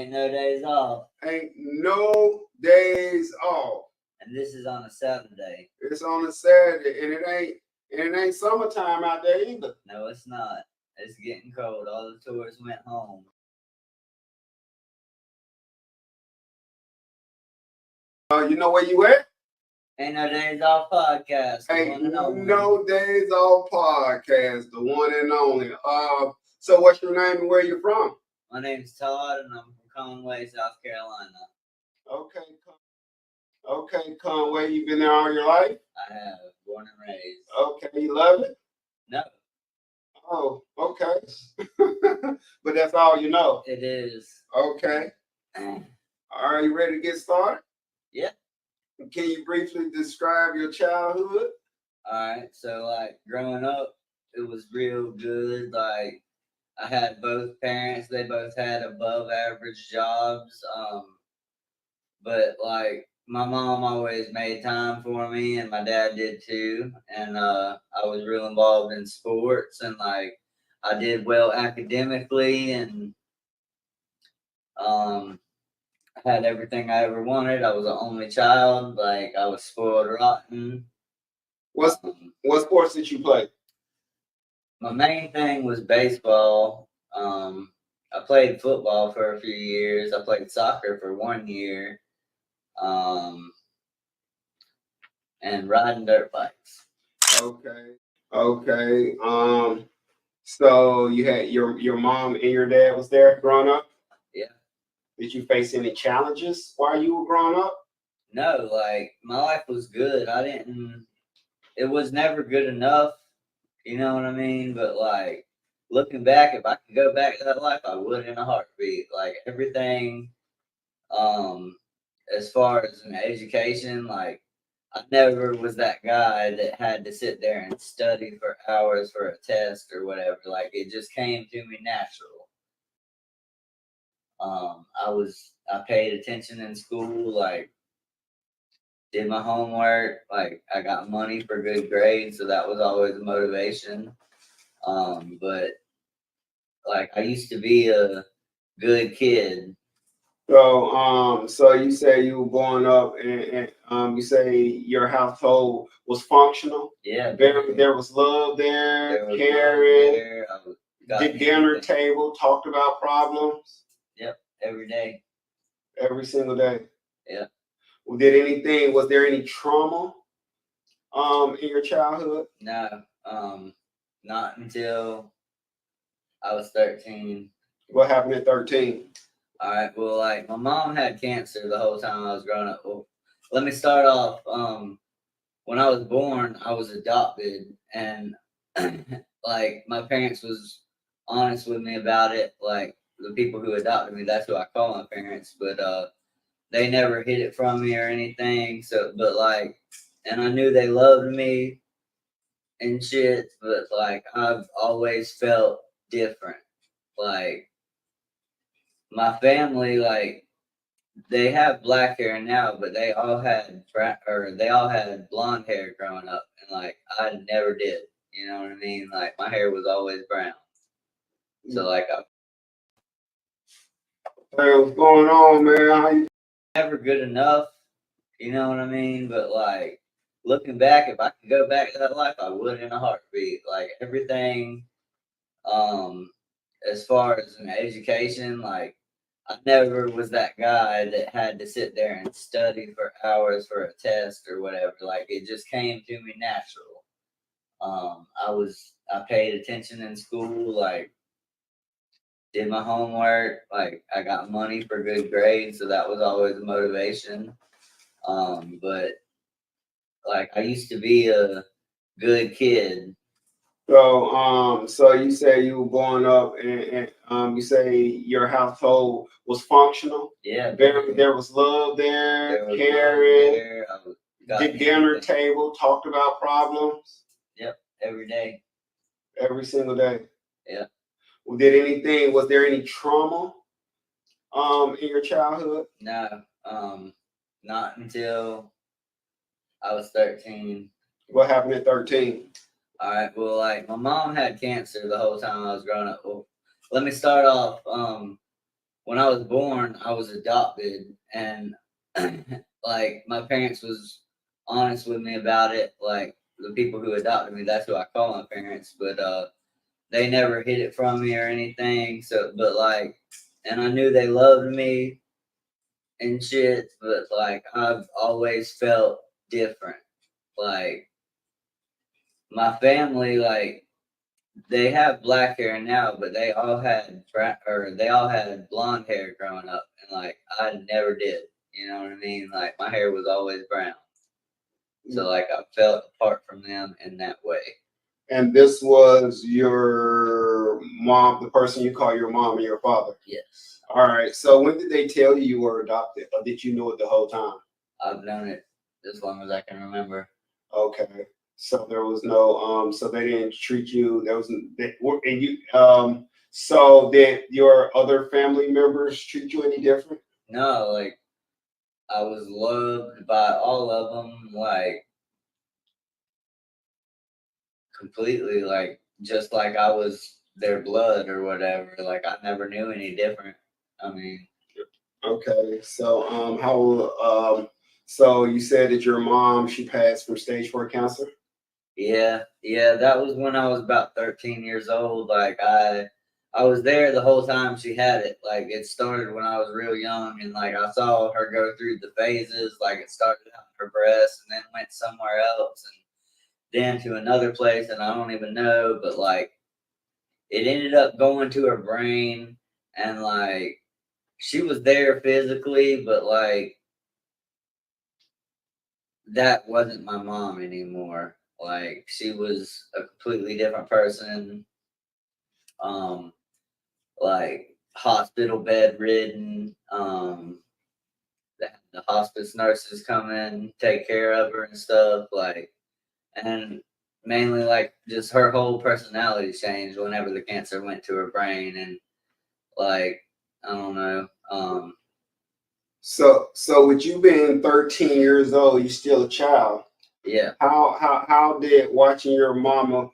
Ain't no days off. Ain't no days off. And this is on a Saturday. It's on a Saturday, and it ain't summertime out there either. No, it's not. It's getting cold. All the tourists went home. You know where you at? Ain't no days off podcast. Ain't no days off podcast, the one and only. So what's your name and where you from? My name's Todd, and I'm from Conway, South Carolina. Okay, Conway, you been there all your life? I have, born and raised. Okay, you love it? No. Oh, okay. But that's all you know? It is. Okay. Are you ready to get started? Yeah. Can you briefly describe your childhood? Alright, so like growing up, it was real good. Like I had both parents, they both had above average jobs. But like my mom always made time for me, and my dad did too. And I was real involved in sports, and like I did well academically, and I had everything I ever wanted. I was the only child. Like I was spoiled rotten. What sports did you play? My main thing was baseball. I played football for a few years. I played soccer for 1 year. And riding dirt bikes. Okay. So you had your mom and your dad was there growing up? Yeah. Did you face any challenges while you were growing up? No, like my life was good. It was never good enough, you know what I mean? But like looking back, if I could go back to that life, I would in a heartbeat. Like everything, as far as an education, like I never was that guy that had to sit there and study for hours for a test or whatever. Like it just came to me natural. I paid attention in school, like did my homework, like I got money for good grades, so that was always a motivation. But like I used to be a good kid. So you say you were growing up, and you say your household was functional. Yeah, there was love there, caring. Did dinner table, talked about problems. Yep, every day. Every single day. Yeah. Was there any trauma in your childhood? No, not until I was 13. What happened at 13? All right, well, like my mom had cancer the whole time I was growing up. Well, let me start off. When I was born, I was adopted, and like my parents was honest with me about it. Like the people who adopted me, that's who I call my parents. But they never hid it from me or anything. So, but like, and I knew they loved me and shit. But like, I've always felt different. Like my family, like they have black hair now, but they all had blonde hair growing up, and like I never did. You know what I mean? Like my hair was always brown. So like, hey, what's going on, man? How you? Never good enough. You know what I mean? But like looking back, if I could go back to that life, I would in a heartbeat. Like everything, as far as an education, like I never was that guy that had to sit there and study for hours for a test or whatever. Like it just came to me natural. I paid attention in school, like did my homework, like I got money for good grades, so that was always a motivation. But like I used to be a good kid. So you say you were growing up, and you say your household was functional. Yeah, there was love there, caring. Did dinner table, talked about problems. Yep, every day. Every single day. Yeah. Was there any trauma in your childhood? No, not until I was 13. What happened at 13? All right, well, like my mom had cancer the whole time I was growing up. Well, let me start off. when I was born, I was adopted, and like my parents was honest with me about it. Like the people who adopted me, that's who I call my parents. But they never hid it from me or anything. So, but like, and I knew they loved me and shit. But like, I've always felt different. Like my family, like they have black hair now, but they all had they all had blonde hair growing up, and like I never did. You know what I mean? Like my hair was always brown, so like I felt apart from them in that way. And this was your mom, the person you call your mom and your father? Yes. All right. So when did they tell you were adopted, or did you know it the whole time? I've known it as long as I can remember. Okay. So there was no so they didn't treat you, there was and you so did your other family members treat you any different? No, like I was loved by all of them, like completely, like just like I was their blood or whatever. Like I never knew any different. I mean, Okay. So so you said that your mom, she passed from stage 4 cancer? yeah, that was when I was about 13 years old. Like I was there the whole time she had it. Like it started when I was real young, and like I saw her go through the phases. Like it started out in her breast, and then went somewhere else, and then to another place, and I don't even know. But like it ended up going to her brain, and like she was there physically, but like that wasn't my mom anymore. Like she was a completely different person. Um, like hospital bedridden. The hospice nurses come in, take care of her and stuff. Like, and mainly like just her whole personality changed whenever the cancer went to her brain, and like I don't know. So with you being 13 years old, you still a child. Yeah. How did watching your mama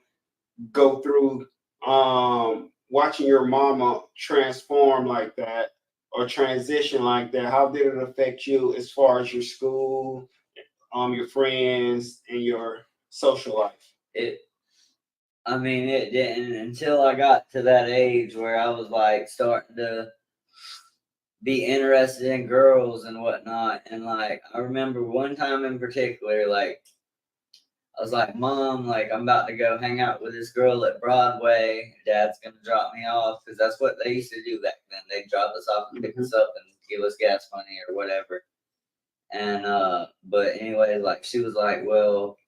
go through watching your mama transform like that or transition like that, how did it affect you as far as your school, your friends and your social life? It I mean, it didn't until I got to that age where I was like starting to be interested in girls and whatnot. And like, I remember one time in particular, like, I was like, Mom, like, I'm about to go hang out with this girl at Broadway. Dad's gonna drop me off because that's what they used to do back then. They'd drop us off and pick us up and give us gas money or whatever. And, but anyway, like, she was like, well,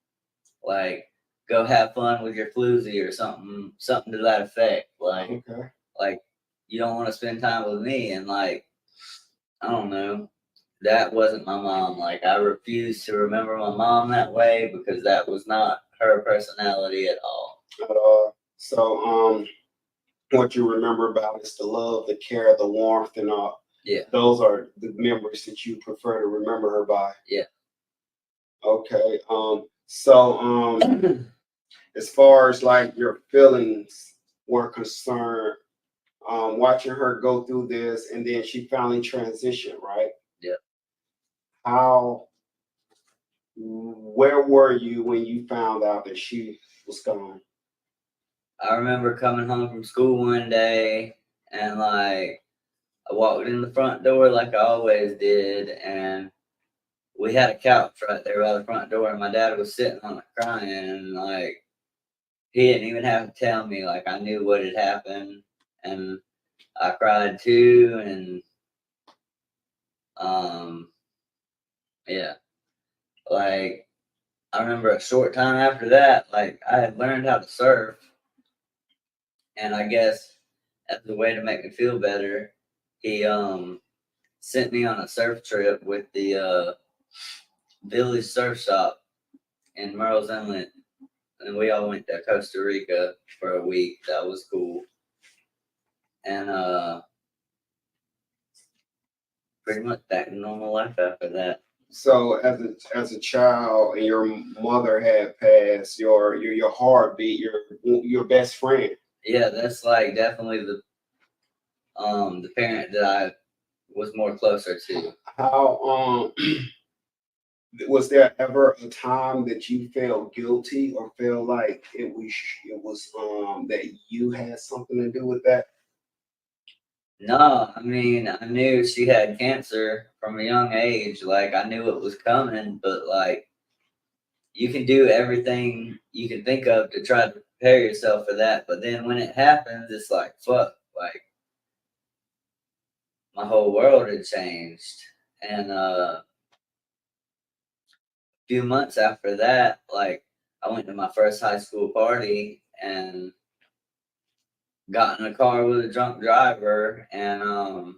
like, go have fun with your floozy or something to that effect. Like, Okay. like you don't want to spend time with me, and like I don't know, that wasn't my mom. Like I refuse to remember my mom that way because that was not her personality at all. At all. So what you remember about is the love, the care, the warmth, and all. Yeah. Those are the memories that you prefer to remember her by. Yeah. Okay. So as far as like your feelings were concerned, watching her go through this and then she finally transitioned, right? Yeah. How, where were you when you found out that she was gone? I remember coming home from school one day and like I walked in the front door like I always did, and we had a couch right there by the front door, and my dad was sitting on it crying, and like he didn't even have to tell me. Like I knew what had happened, and I cried too, and um, yeah, like I remember a short time after that, like I had learned how to surf, and I guess as a way to make me feel better, he sent me on a surf trip with the village surf shop in Merle's Inlet, and we all went to Costa Rica for a week. That was cool, and pretty much back to normal life after that. So as a child and your mother had passed, your heartbeat, your best friend. Yeah, that's like definitely the parent that I was more closer to. How was there ever a time that you felt guilty or felt like it was that you had something to do with that? No, I mean, I knew she had cancer from a young age. Like, I knew it was coming, but like, you can do everything you can think of to try to prepare yourself for that. But then when it happens, it's like, fuck, like, my whole world had changed. And a few months after that, like, I went to my first high school party and got in a car with a drunk driver, and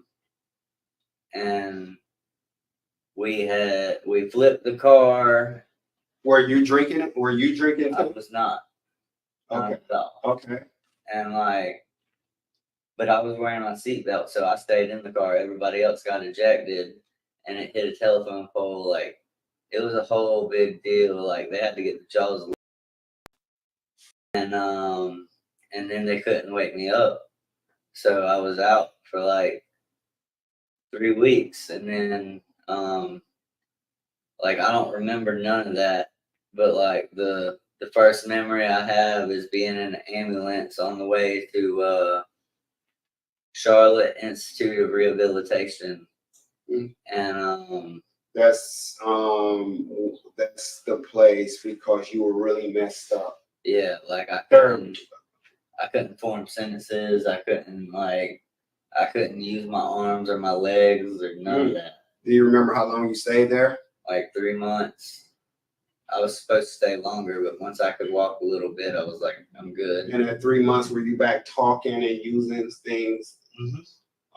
we flipped the car. Were you drinking it? Were you drinking I too? was not Okay. at all. Okay. And like, but I was wearing my seatbelt, so I stayed in the car. Everybody else got ejected, and it hit a telephone pole. Like, it was a whole big deal. Like, they had to get the jaws, and then they couldn't wake me up, so I was out for like 3 weeks, and then like, I don't remember none of that, but like the first memory I have is being in an ambulance on the way to Charlotte Institute of Rehabilitation, Mm. and That's the place because you were really messed up. yeah, like I Third. couldn't form sentences. I couldn't use my arms or my legs or none of that. Do you remember how long you stayed there? Like 3 months. I was supposed to stay longer, but once I could walk a little bit, I was like, I'm good. And at 3 months, were you back talking and using things? Mm-hmm.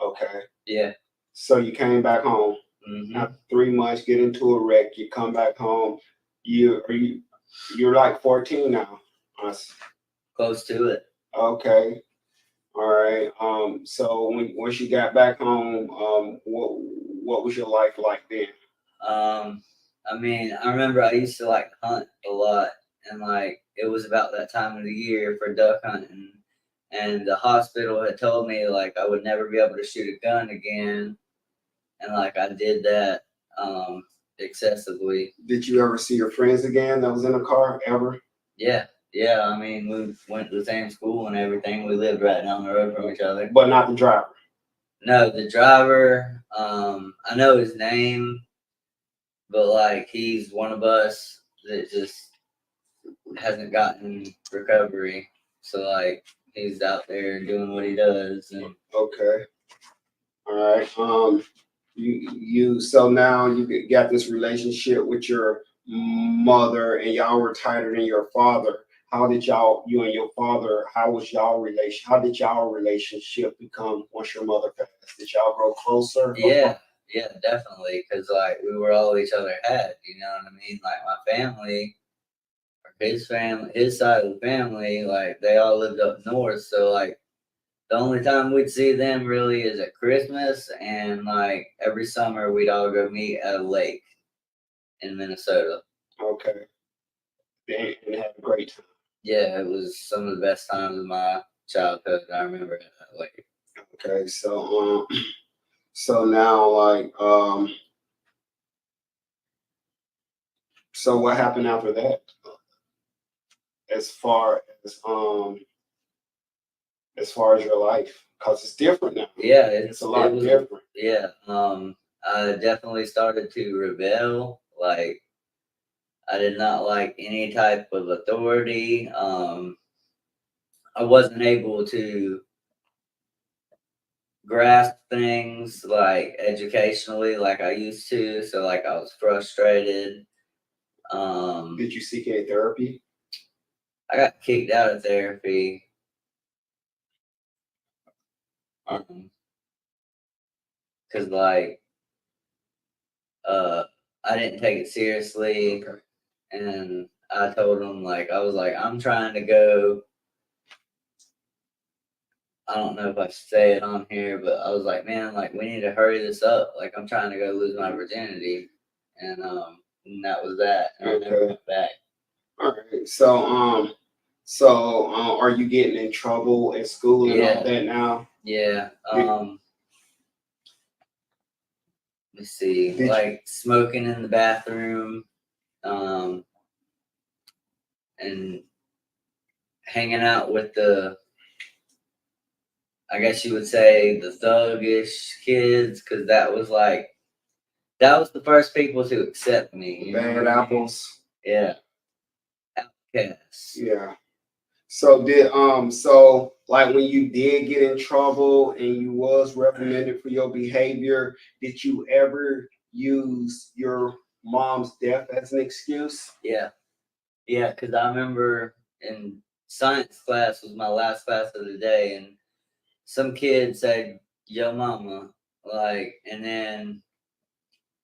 Okay. Yeah. So you came back home. Mm-hmm. After 3 months, get into a wreck, you come back home. You're like 14 now. Close to it. Okay. All right. So once you got back home, what was your life like then? I mean, I remember I used to like hunt a lot, and like it was about that time of the year for duck hunting, and the hospital had told me like I would never be able to shoot a gun again, and like I did that excessively. Did you ever see your friends again that was in the car ever? Yeah, yeah. I mean, we went to the same school and everything. We lived right down the road from each other. But not the driver. No, the driver. I know his name, but like he's one of us that just hasn't gotten recovery. So like he's out there doing what he does. And Okay. All right. You so now you got this relationship with your mother, and y'all were tighter than your father. How did you and your father, how did y'all relationship become once your mother passed? Did y'all grow closer? yeah, yeah, definitely. Cause like we were all each other had, you know what I mean? Like my family, his family, his side of the family, like they all lived up north. So like the only time we'd see them really is at Christmas, and like every summer we'd all go meet at a lake in Minnesota. Okay. And have a great time. Yeah, it was some of the best times of my childhood. I remember at that lake. Okay, so now like so what happened after that? As far as your life, because it's different now. Yeah, It's a lot different. Yeah, I definitely started to rebel. Like I did not like any type of authority. I wasn't able to grasp things like educationally like I used to. So like I was frustrated. Did you seek any therapy? I got kicked out of therapy. Cause like I didn't take it seriously. Okay. And I told him like I was like, I'm trying to go. I don't know if I should say it on here, but I was like, man, like we need to hurry this up. Like I'm trying to go lose my virginity. And that was that. And I never went back. All right. So, are you getting in trouble at school and all Yeah, that now? yeah. Did, Let's see, did you, like smoking in the bathroom, um, and hanging out with I guess you would say the thuggish kids, because that was the first people to accept me. You know bad what I mean? apples? Yeah, outcasts. Yeah. So like when you did get in trouble and you was reprimanded for your behavior, did you ever use your mom's death as an excuse? Yeah, yeah, because I remember in science class was my last class of the day, and some kid said, "Yo, mama," and then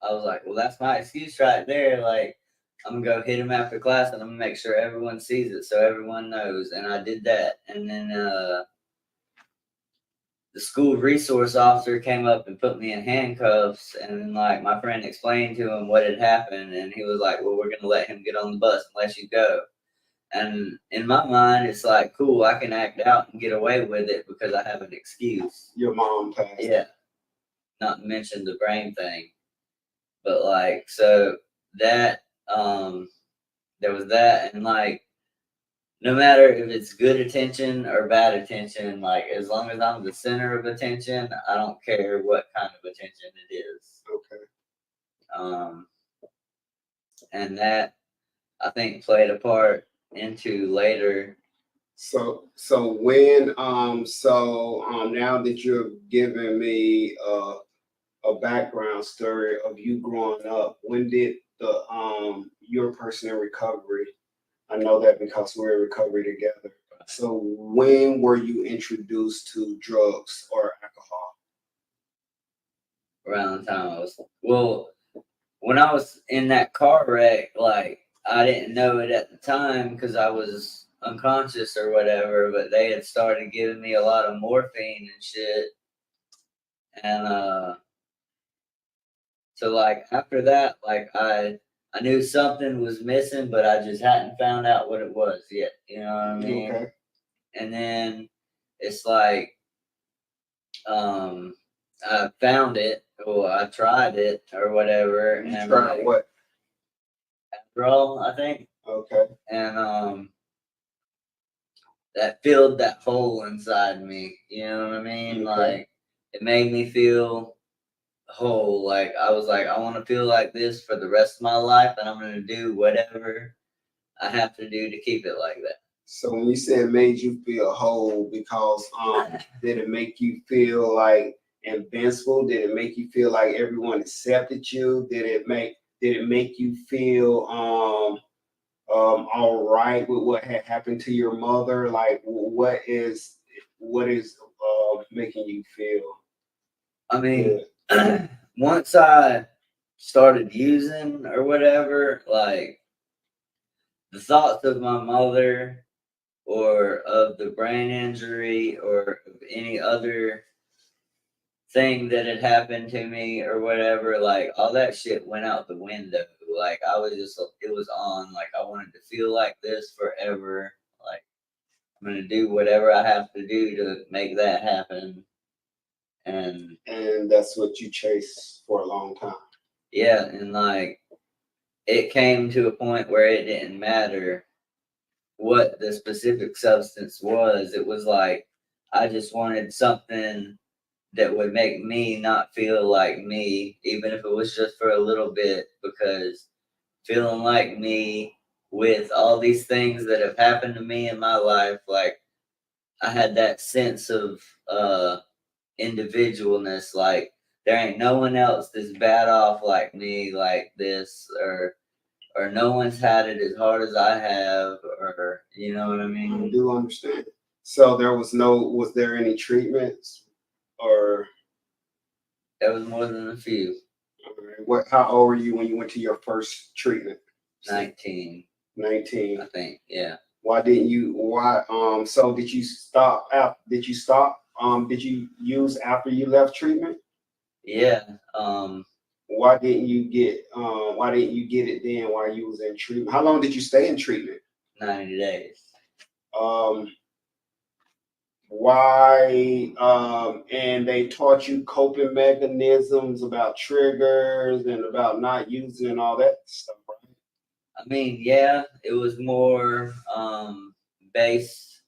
I was like, well, that's my excuse right there. Like, I'm gonna go hit him after class, and I'm gonna make sure everyone sees it, so everyone knows. And I did that, and then the school resource officer came up and put me in handcuffs, and then my friend explained to him what had happened, and he was like, well, we're gonna let him get on the bus and let you go. And in my mind, it's like, cool, I can act out and get away with it because I have an excuse. Your mom passed. Yeah, not to mention the brain thing. But so that there was that, and no matter if it's good attention or bad attention, as long as I'm the center of attention, I don't care what kind of attention it is. Okay. And that, I think, played a part into later. So now that you're giving me a background story of you growing up, when did your person in recovery? I know that because we're in recovery together. So when were you introduced to drugs or alcohol? Around the time when I was in that car wreck, I didn't know it at the time because I was unconscious or whatever, but they had started giving me a lot of morphine and shit. And so after that, I knew something was missing, but I just hadn't found out what it was yet. You know what I mean? Okay. And then it's I found it, or I tried it or whatever. You and tried what? Adderall, I think. Okay. And that filled that hole inside me. You know what I mean? Okay. It made me feel whole. I was like, I want to feel like this for the rest of my life, and I'm gonna do whatever I have to do to keep it like that. So when you said it made you feel whole, because did it make you feel like invincible? Did it make you feel like everyone accepted you? Did it make you feel all right with what had happened to your mother? Like what is making you feel I mean, good? once I started using or whatever, the thoughts of my mother or of the brain injury or of any other thing that had happened to me or whatever, all that shit went out the window. I was just, it was on. I wanted to feel like this forever. I'm gonna do whatever I have to do to make that happen. And that's what you chased for a long time. Yeah, and it came to a point where it didn't matter what the specific substance was. It was I just wanted something that would make me not feel like me, even if it was just for a little bit, because feeling like me with all these things that have happened to me in my life, I had that sense of individualness. There ain't no one else that's bad off like me, like this, or no one's had it as hard as I have, or you know what I mean? I do understand. So was there any treatments or? There was more than a few. How old were you when you went to your first treatment? 19. 19. I think, yeah. So did you stop did you use after you left treatment? Yeah. Why didn't you get it then while you was in treatment? How long did you stay in treatment? 90 days. Um, why and they taught you coping mechanisms about triggers and about not using and all that stuff, right? I mean, yeah, it was more based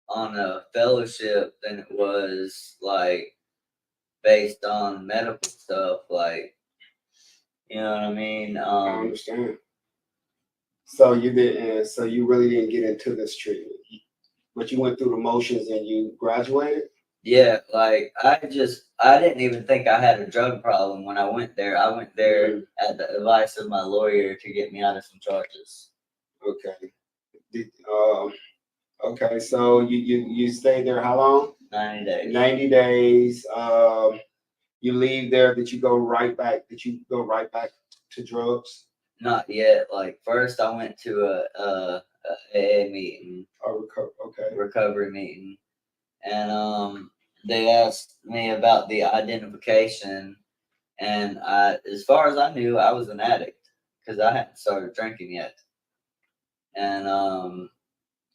on a fellowship than it was like based on medical stuff. Like, you know what I mean? I understand. So you didn't. So you really didn't get into this treatment, but you went through the motions and you graduated. Yeah, like I didn't even think I had a drug problem when I went there. I went there at the advice of my lawyer to get me out of some charges. Okay. Did, okay. So you stayed there how long? 90 days. 90 days. You leave there. Did you go right back? Did you go right back to drugs? Not yet. Like first, I went to a AA meeting, Okay. recovery meeting, and they asked me about the identification, and as far as I knew, I was an addict because I hadn't started drinking yet, and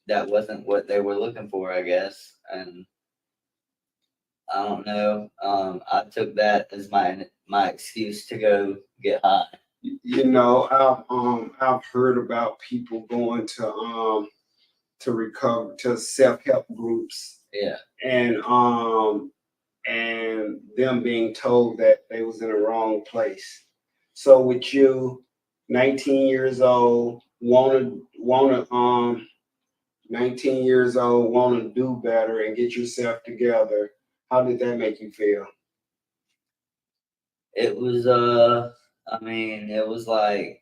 that wasn't what they were looking for, I guess, and I don't know. I took that as my excuse to go get high. You know, I've heard about people going to recover to self-help groups. Yeah. And them being told that they was in the wrong place. So with you, 19 years old, wanna 19 years old, wanna do better and get yourself together. How did that make you feel? It was I mean, it was like,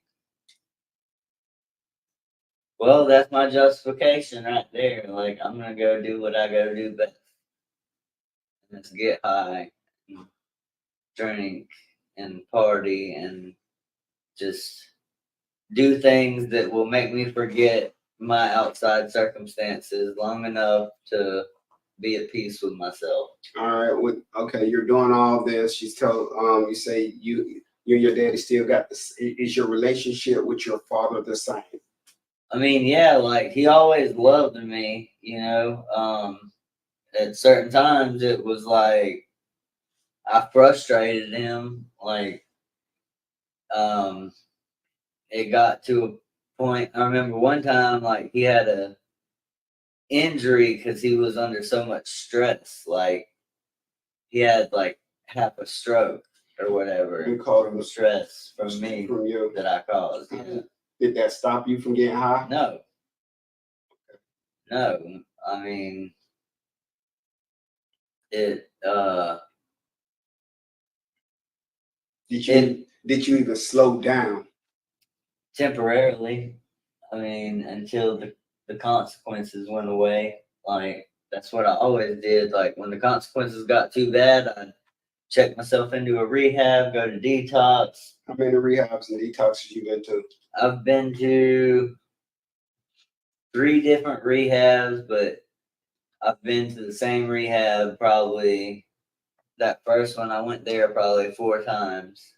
well, that's my justification right there. Like I'm gonna go do what I go do best. And it's get high and drink and party and just do things that will make me forget my outside circumstances long enough to be at peace with myself. All right, okay, you're doing all this. She's told you say you and your daddy still got this. Is your relationship with your father the same? I mean, yeah, like he always loved me, at certain times it was like I frustrated him. Like, um, it got to a point. I remember one time, like he had a injury because he was under so much stress. Like he had like half a stroke or whatever from stress from me from you. that I caused. Did that stop you from getting high? No, no. I mean, it. Did you even slow down? Temporarily. I mean, until the consequences went away. Like that's what I always did. Like when the consequences got too bad, I'd check myself into a rehab, go to detox. How many rehabs and detoxes you been to? I've been to 3 different rehabs, but I've been to the same rehab probably that first one I went there probably 4 times.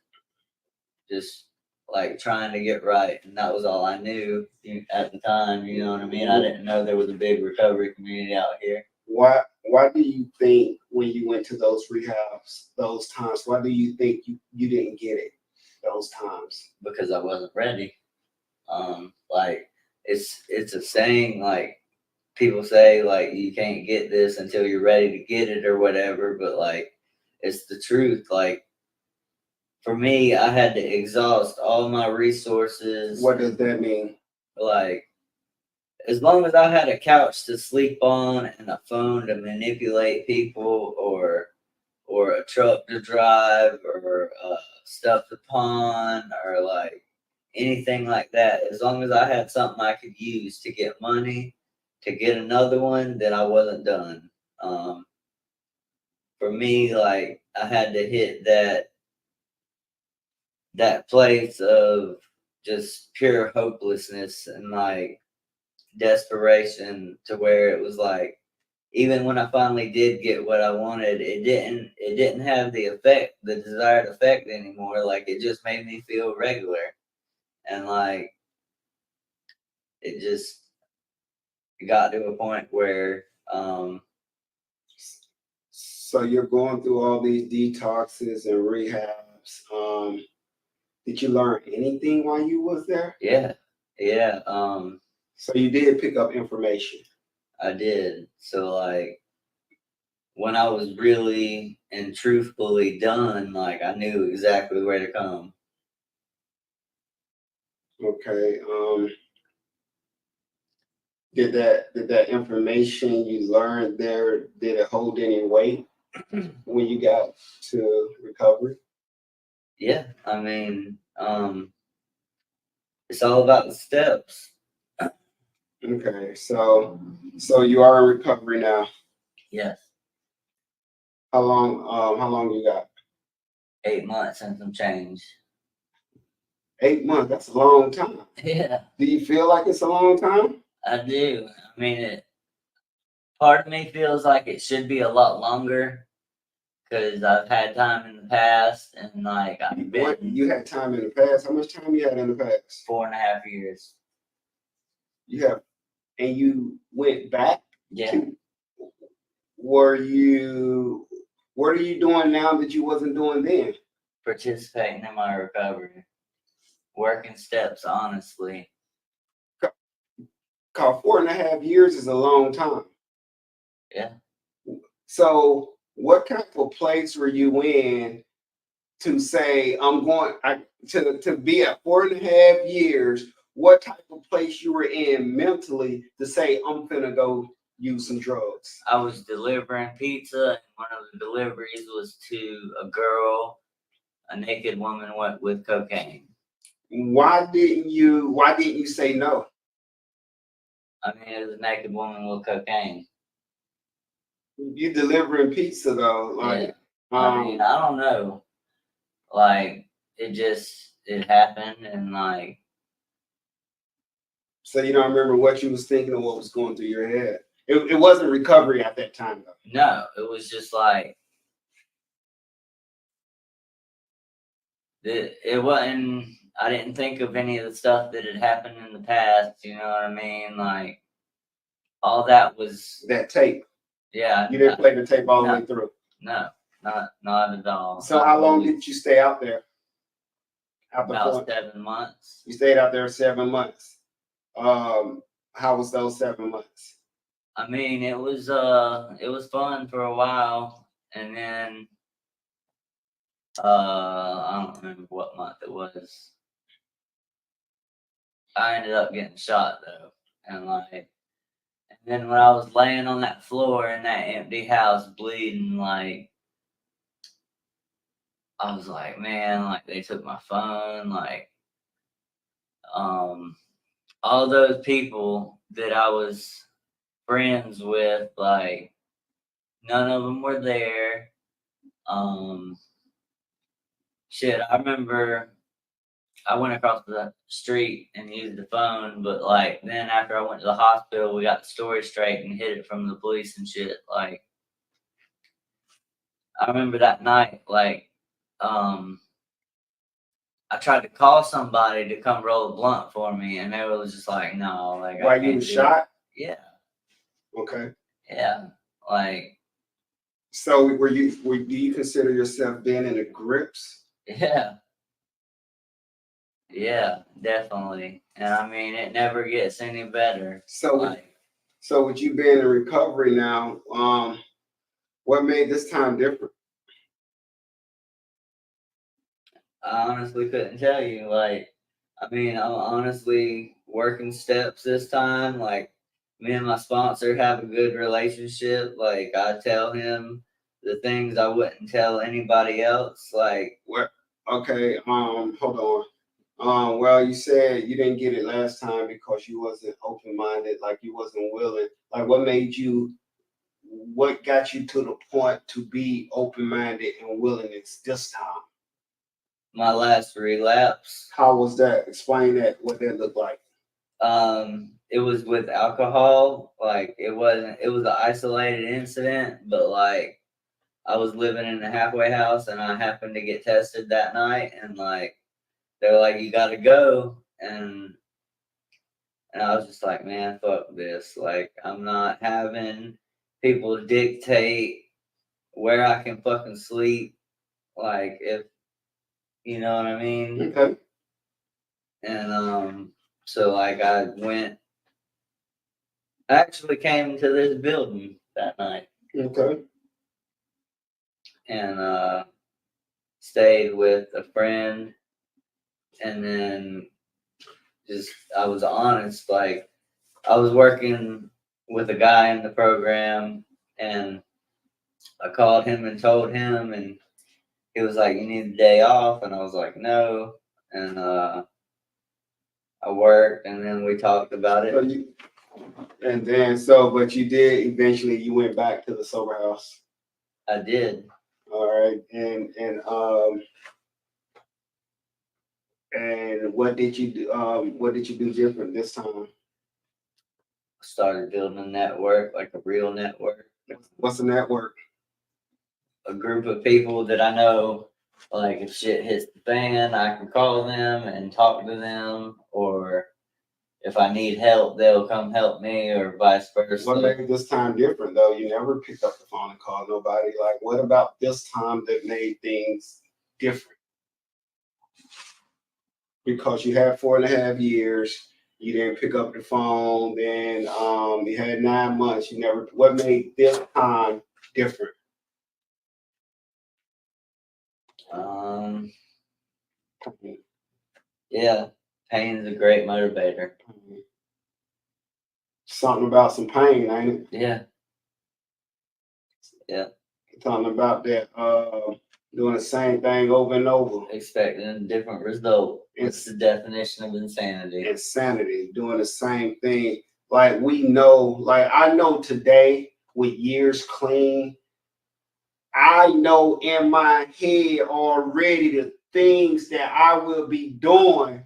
Just like trying to get right, and that was all I knew at the time. You know what I mean? I didn't know there was a big recovery community out here. Why do you think when you went to those rehabs those times, why do you think you didn't get it those times? Because I wasn't ready. Like it's a saying, like people say like you can't get this until you're ready to get it or whatever, but like it's the truth. Like for me, I had to exhaust all my resources. What does that mean? Like as long as I had a couch to sleep on and a phone to manipulate people, or a truck to drive, or stuff to pawn, or like anything like that, as long as I had something I could use to get money to get another one, then I wasn't done. For me, like I had to hit that place of just pure hopelessness and like desperation, to where it was like even when I finally did get what I wanted, it didn't have the desired effect anymore. Like it just made me feel regular, and like it just it got to a point where So you're going through all these detoxes and rehabs. Did you learn anything while you was there? yeah. So you did pick up information. I did. So like when I was really and truthfully done, like I knew exactly where to come. Okay. Did that information you learned there, did it hold any weight when you got to recovery? Yeah, I mean, it's all about the steps. Okay, so you are in recovery now. Yes, How long you got? 8 months and some change. 8 months, that's a long time. Yeah, Do you feel like it's a long time? I do. I mean, part of me feels like it should be a lot longer because I've had time in the past and like I've What, been you had time in the past? How much time you had in the past? 4.5 years. You have, and you went back Yeah, to, what are you doing now that you wasn't doing then? participating in my recovery, working steps honestly. Cause 4.5 years is a long time. Yeah. So what kind of place were you in to say I'm going to be at 4.5 years? What type of place you were in mentally to say I'm gonna go use some drugs? I was delivering pizza, and one of the deliveries was to a girl, a naked woman with cocaine. Why didn't you say no? I mean, it was a naked woman with cocaine. You delivering pizza though, like I mean, I don't know. Like, it happened, and like, so you don't remember what you was thinking or what was going through your head. It wasn't recovery at that time though. no, it was just like, it wasn't, I didn't think of any of the stuff that had happened in the past, you know what I mean? Like, all that was, That tape. yeah. You didn't play the tape all the No. way through. No, not at all. So how long did you stay out there? About 7 months. You stayed out there 7 months. How was those 7 months? I mean, it was fun for a while, and then I don't remember what month it was. I ended up getting shot though, and then when I was laying on that floor in that empty house bleeding, like I was like, man, like they took my phone, like all those people that I was friends with, like none of them were there. Shit, I remember I went across the street and used the phone, but like then after I went to the hospital, we got the story straight and hid it from the police and shit. Like I remember that night, like I tried to call somebody to come roll a blunt for me, and they was just like, "No, like While you was shot? Yeah. Okay. Yeah, like. So do you consider yourself being in the grips? Yeah. Yeah, definitely. And I mean, it never gets any better. So with you being in recovery now, what made this time different? I honestly couldn't tell you. Like, I mean, I'm honestly working steps this time. Like, me and my sponsor have a good relationship. Like, I tell him the things I wouldn't tell anybody else. Like, What? Okay. Hold on. Well, you said you didn't get it last time because you wasn't open-minded, like you wasn't willing. Like, what got you to the point to be open-minded and willing this time? my last relapse. How was that? Explain that, what that looked like. It was with alcohol. Like, it was an isolated incident, but like, I was living in a halfway house and I happened to get tested that night, and like, they were like, you gotta go. And And I was just like, man, fuck this. Like, I'm not having people dictate where I can fucking sleep. Like, if you know what I mean. Okay. And so like I actually came to this building that night Okay. and stayed with a friend, and then just I was honest, like I was working with a guy in the program, and I called him and told him, and he was like, "You need a day off," and I was like, "No," and I worked, and then we talked about it. But you did eventually. You went back to the sober house. I did. All right, and what did you do? What did you do different this time? Started building a network, like a real network. What's a network? A group of people that I know, like if shit hits the fan, I can call them and talk to them, or if I need help, they'll come help me, or vice versa. What made this time different though? You never picked up the phone and called nobody. Like, what about this time that made things different? Because you had 4.5 years, you didn't pick up the phone. Then you had 9 months. You never. What made this time different? Yeah, pain's a great motivator. Something about some pain, ain't it? Yeah. Yeah. Talking about that, doing the same thing over and over. Expecting a different result. It's the definition of insanity. Insanity, doing the same thing. Like we know, like I know today with years clean, I know in my head already the things that I will be doing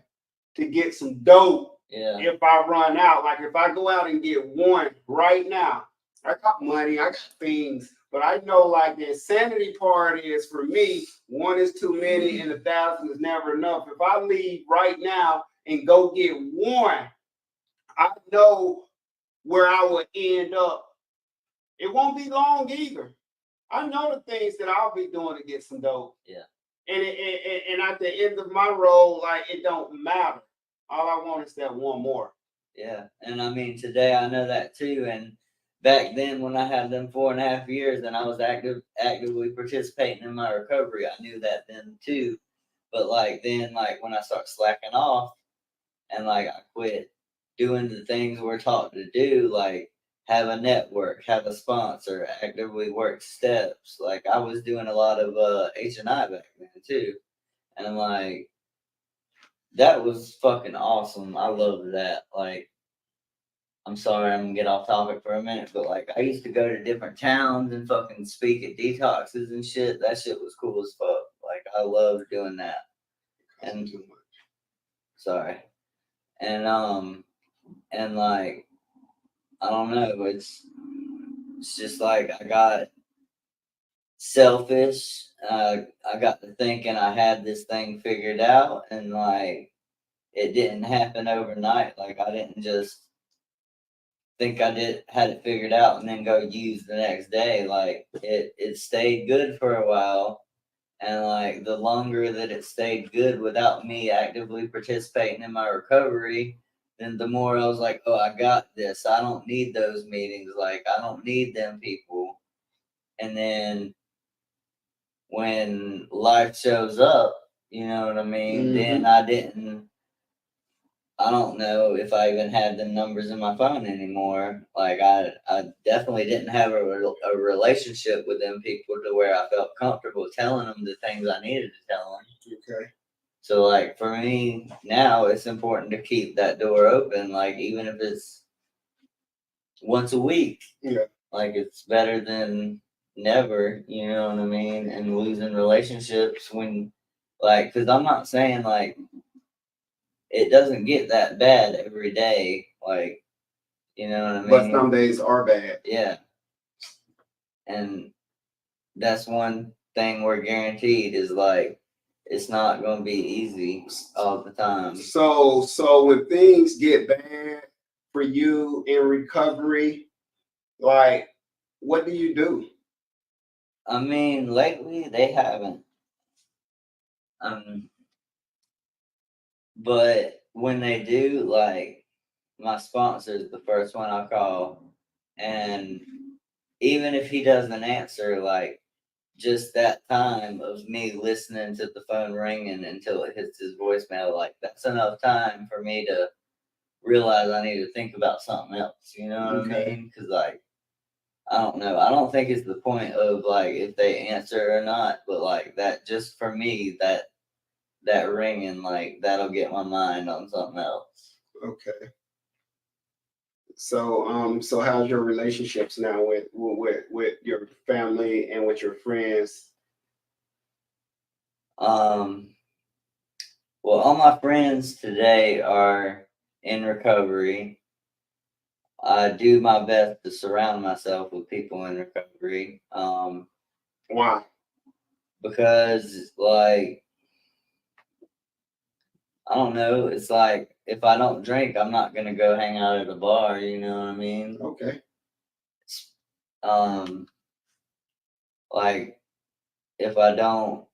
to get some dope. Yeah. If I run out, like if I go out and get one right now, I got money, I got things, but I know like the insanity part is for me, one is too many and 1,000 is never enough. If I leave right now and go get one, I know where I will end up. It won't be long either. I know the things that I'll be doing to get some dope. Yeah. And at the end of my road, like it don't matter. All I want is that one more. Yeah. And I mean, today I know that too. And back then when I had them 4.5 years and I was actively participating in my recovery, I knew that then too. But like then, like when I start slacking off and like I quit doing the things we're taught to do, like have a network, have a sponsor, actively work steps. Like I was doing a lot of H&I back then too. And like that was fucking awesome. I loved that. Like I'm sorry I'm gonna get off topic for a minute, but like I used to go to different towns and fucking speak at detoxes and shit. That shit was cool as fuck. Like I loved doing that. And too much. Sorry. And like I don't know, it's just like I got selfish. I got to thinking I had this thing figured out, and like it didn't happen overnight. Like I didn't just think I had it figured out and then go use the next day. Like it stayed good for a while, and like the longer that it stayed good without me actively participating in my recovery, then the more I was like, oh, I got this. I don't need those meetings. Like I don't need them people. And then when life shows up, you know what I mean? Then I don't know if I even had the numbers in my phone anymore. Like I definitely didn't have a relationship with them people to where I felt comfortable telling them the things I needed to tell them. Okay. So like for me now, it's important to keep that door open. Like even if it's once a week. Yeah. Like it's better than never. You know what I mean? And losing relationships when, like, because I'm not saying like it doesn't get that bad every day. Like, you know what I mean? But some days are bad. Yeah. And that's one thing we're guaranteed is like it's not going to be easy all the time. So when things get bad, for you in recovery? Like, what do you do? I mean, lately they haven't. Um, but when they do, like, my sponsor is the first one I call, and even if he doesn't answer, like, just that time of me listening to the phone ringing until it hits his voicemail, like, that's enough time for me to realize I need to think about something else. You know what I Okay. mean? Because, like, I don't know. I don't think it's the point of, like, if they answer or not, but, like, that just for me, that ringing, like, that'll get my mind on something else. Okay. So how's your relationships now with your family and with your friends? Um, well, all my friends today are in recovery. I do my best to surround myself with people in recovery. Why? Because, like, I don't know, it's like if I don't drink, I'm not gonna go hang out at a bar, you know what I mean? Okay. Um, like if I don't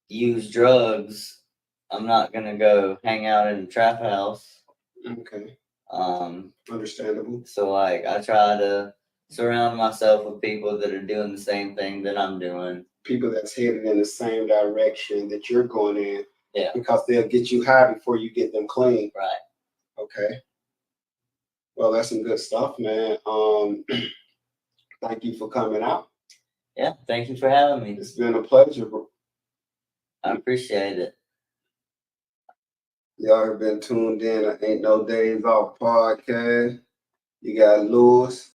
use drugs, I'm not gonna go hang out in a trap house. Okay. Um, Understandable. so like I try to surround myself with people that are doing the same thing that I'm doing. People that's headed in the same direction that you're going in, Yeah, because they'll get you high before you get them clean. right. Okay. Well, that's some good stuff, man. Thank you for coming out. Yeah, thank you for having me. It's been a pleasure. I appreciate it. Y'all have been tuned in. Ain't No Days Off podcast. You got Lewis.